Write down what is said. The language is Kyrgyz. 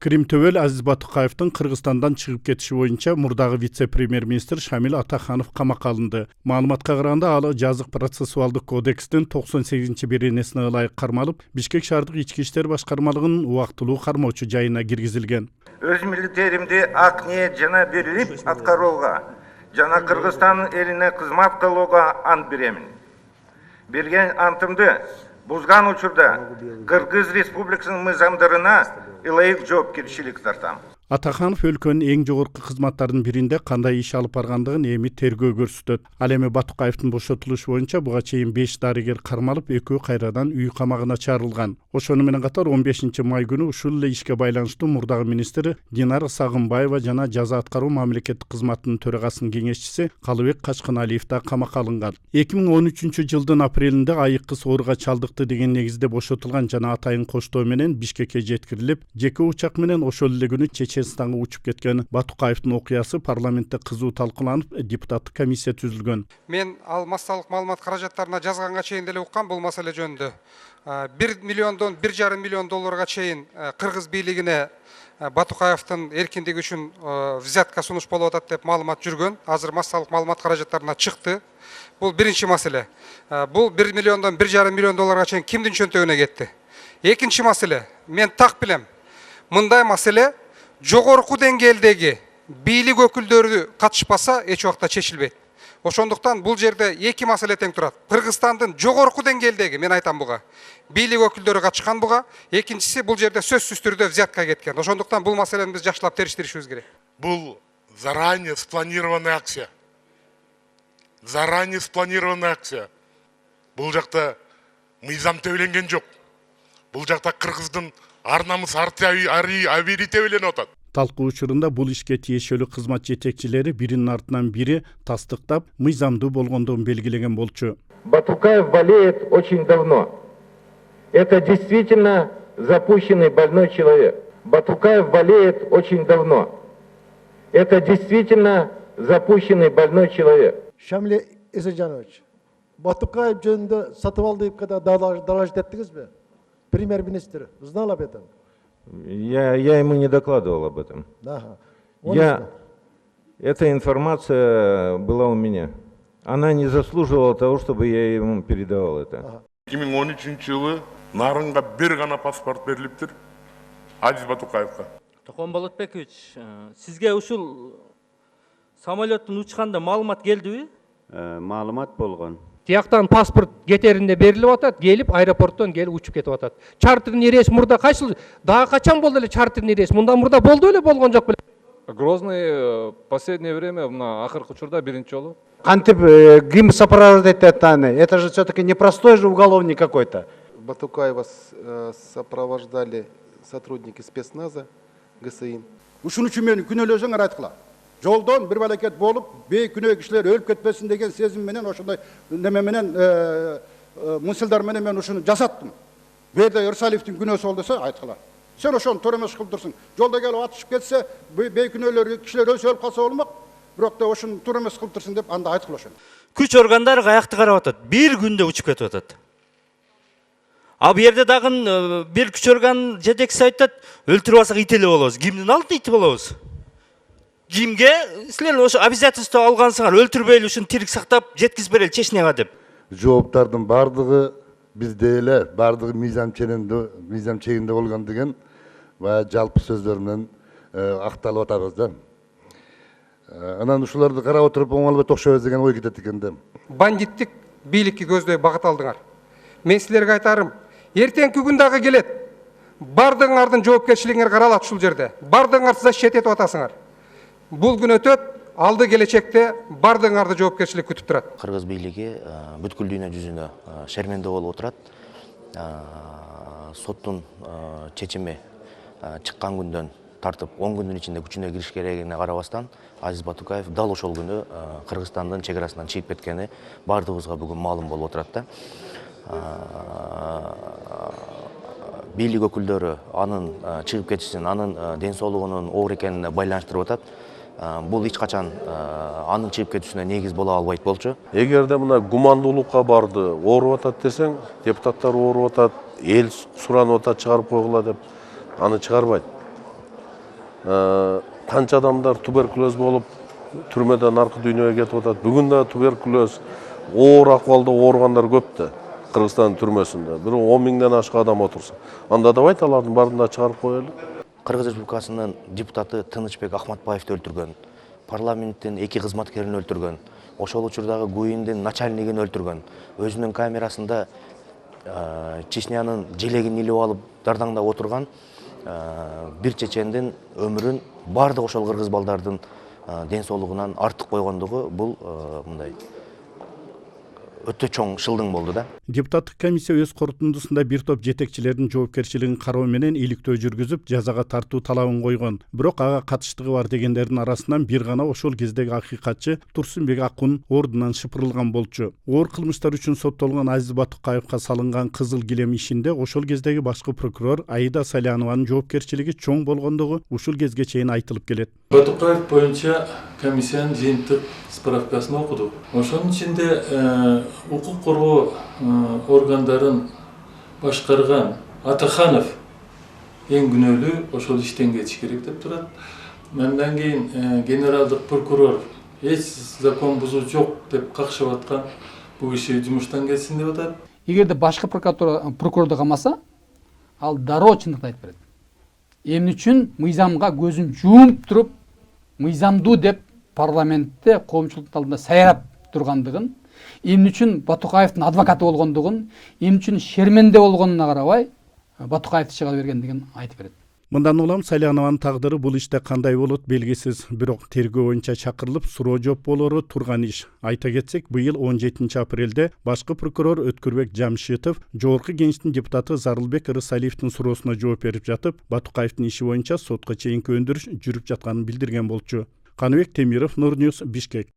Крим төбөл Азиз Батукаевдин Кыргызстандан чыгып кетиши боюнча мурдагы вице-премьер-министр Шамил Атаханов камакка алынды. Маалыматка караганда ал жазык процессуалдык кодекстин 98-беренесине ылайык кармалып, Бишкек шаардык ички иштер башкармалыгынын убактылуу кармоочу жайына киргизилген. Өз милдеттеримди ак ниет жана берилип аткарууга жана Кыргызстан элине кызмат кылууга ант беремин. Берген антымды бузган учурда Кыргыз Республикасынын мыйзамдарына ылайык жоопкерчилик тартам. Атаханов өлкөнүн эң жогорку кызматтарынын биринде кандай иш алып баргандыгын эми тергөө көрсөтөт. Ал эми Батукаевдин бошотулушу боюнча буга чейин 5 дарыгер кармалып, экөө кайрадан үй камагына чыгарылган. Ошону менен катар 15-май күнү ушул эле ишке байланыштуу мурдагы министр Динара Сагынбаева жана жаза аткаруу мамлекеттик кызматынын төрагасынын кеңешчиси Калыбек Качкыналиев да камакка алынган. 2013-жылдын апрелинде айыккы сооруга чалдыкты деген негизде бошотулган жана атайын коштоо менен Бишкекке жеткирилип, жеке учак менен ошол эле күнү Чеченстанга учуп кеткен Батукаевдин окуясы парламентте кызуу талкууланып, депутаттык комиссия түзүлгөн. Мен ал массалык маалымат каражаттарына жазганга чейин деле уккам бул маселе жөнүндө. 1,5 миллион долларга чейин Кыргыз бийлигине Батукаевдин эркиндиги үчүн взятка сунуш болуп атат деп маалымат жүргөн. Азыр массалык маалымат каражаттарына чыкты. Бул биринчи маселе. Бул 1,5 миллион долларга чейин кимдин чөнтөгүнө кетти? Экинчи маселе. Мен так билем. Мындай маселе жогорку деңгээлдеги бийлик өкүлдөрү катышпаса эч убакта чечилбейт. Ошондуктан бул жерде эки маселе тең турат. Кыргызстандын жогорку деңгээлдеги, мен айтам буга, бийлик өкүлдөрү катышкан буга, экинчиси бул жерде сөзсүз түрдө взятка кеткен. Ошондуктан бул маселени биз жакшылап териштиришибиз керек. Бул заранее спланированная акция. Заранее спланированная акция. Бул жакта мыйзам тебеленген жок. Бул жакта Кыргыздын ар намыс абийри тебеленип атат. Талкуу учурунда бул ишке тиешелүү кызмат жетекчилери биринин артынан бири тастыктап, мыйзамдуу болгондугун белгилеген болчу. Батукаев болеет очень давно. Это действительно запущенный больной человек. Батукаев болеет очень давно. Это действительно запущенный больной человек. Шамиль Исажанович, Батукаев жөнүндө сатып алды деп доложить еттиңизби? Премьер-министр знал об этом? Я ему не докладывал об этом. Ага. Эта информация была у меня. Она не заслуживала того, чтобы я ему передавал это. 2013-жылы нарынга бир гана паспорт берилиптир. Азиз Батукаевга. Токон Болотбекович, сизге ушул самолеттин учканда маалымат келдиби? Маалымат болгон. Тияктан паспорт кетеринде берилип атат, келип аэропорттон келип учуп кетип атат. Чартерный рейс мурда качыл, дагы качан болду эле чартерный рейс? Мындан мурда болду эле болгон жок беле? Грозный последнее время мына акыркы учурда биринчи жолу. Кантип ким сопровождать это же все-таки непростой же уголовник какой-то. Батукаева сопровождали сотрудники спецназа ГСИН. Ушун үчүн мени күнөөлөсөңөр айткыла. Жолдон бир балакет болуп, бейкүнөө кишилер өлүп кетпесин деген сезим менен ошондой неме менен мусулдар менен мен ушуну жасаттым. Берде Ырсалиевдин күнөөсү болду десе айткыла. Сен ошону туура эмес кылып турсуң. Жолдо келип атышып кетсе, бейкүнөөлөр кишилер өлсө өлүп калса болмок. Бирок да ошону туура эмес кылып турсуң деп анда айткыла ошону. Күч органдары каякты карап атат. Бир күндө учуп кетип атат. А бу жерде дагы бир күч орган жетекчиси айтат, өлтүрүп алсак ит эле болобуз. Кимдин алдында ит болобуз? Кимге силер ошо обязательство алгансыңар, өлтүрбөйлү ушуну тирик сактап жеткизип берели Чечняга деп. Жооптардын бардыгы бизде эле, бардыгы мыйзам чегинде болгон деген жалпы сөздөр менен акталып атабыз да. Анан ушуларды карап отуруп оңолбой токшойбуз деген ой кетет экен да. Бандиттик бийликке көздөй багыт алдыңар. Мен силерге айтарым, эртеңки күн дагы келет. Бардыгыңардын жоопкерчилигиңер каралат ушул жерде. Бардыгыңар защит этип атасыңар. Бул күн өтөт, алды келечекте бардыгыңарды жоопкерчилик күтүп турат. Кыргыз бийлиги бүткүл дүйнө жүзүндө шерменде болуп отурат. Соттун чечими чыккан күндөн тартып 10 күндүн ичинде күчүнө кириш керегине карабастан, Азиз Батукаев дал ошол күнү Кыргызстандын чек-арасынан чыгып кеткени бардыгыбызга бүгүн маалым болуп отурат да. Бийлик өкүлдөрү анын чыгып кетишин, анын ден соолугунун оор экенине байланыштырып атат. Бул эч качан анын чыгып кетишине негиз боло албайт болчу. Эгерде мына гумандуулукка барды, ооруп атат десең, депутаттар ооруп атат, эл суранып атат, чыгарып койгула деп, аны чыгарбайт. Канча адамдар туберкулез болуп түрмөдөн аркы дүйнөгө кетип атат. Бүгүн да туберкулез оор акыбалда ооругандар көп да. Кыргызстан түрмөсүндө. Бир 10 миңден ашык адам отурса. Анда давайте алардын баарын да чыгарып коелу. Кыргыз Республикасынын депутаты Тынычбек Ахматбаевди өлтүргөн, парламенттин 2 кызматкерин өлтүргөн, ошол учурдагы ГУИндин начальнигин өлтүргөн, өзүнүн камерасында Чечнянын желегин илип алып дардаңдап отурган бир чечендин өмүрүн бардык ошол кыргыз балдардын ден соолугунан артык койгондугу бул мындай өтө чоң шылдың болду да. Депутаттык комиссия өз корутундусунда бир топ жетекчилердин жоопкерчилигин кароо менен иликтөө жүргүзүп, жазага тартуу талабын койгон. Бирок ага катыштыгы бар дегендердин арасынан бир гана ошол кездеги акыйкатчы Турсунбек Акун ордунан шыпырылган болчу. Оор кылмыштар үчүн соттолгон Азиз Батукаевка салынган кызыл килем ишинде ошол кездеги башкы прокурор Аида Салянованын жоопкерчилиги чоң болгондугу ушул кезге чейин айтылып келет. Батукаев боюнча комиссиянын жыйынтык справкасын окудук. Ошонун ичинде укук коргоо органдарын башкарган Атаханов эң күнөөлүү ошол иштен кетиш керек деп турат. Андан кийин генералдык прокурор эч закон бузуу жок деп какшап аткан бул киши жумуштан кетсин деп атат. Эгерде башкы прокурорду камаса, ал дароо чындыкты айтып берет. Эмне үчүн мыйзамга көзүн жумуп туруп, мыйзамдуу деп парламентте коомчулуктун алдында сайрап тургандыгын, эмне үчүн Батукаевдин адвокаты болгондугун, эмне үчүн шерменде болгонуна карабай Батукаевди чыгара бергендигин айтып берет. Мындан улам Салянованын тагдыры бул иште кандай болот белгисиз, бирок тергөө боюнча чакырылып суроо жооп болору турган иш. Айта кетсек, быйыл 17 апрелде башкы прокурор Өткүрбек Жамшитов Жогорку Кеңештин депутаты Зарылбек Ырысалиевдин суроосуна жооп берип жатып, Батукаевдин иши боюнча сотко чейинки өндүрүш жүрүп жатканын билдирген болчу. Каныбек Темиров, Нур Ньюс, Бишкек.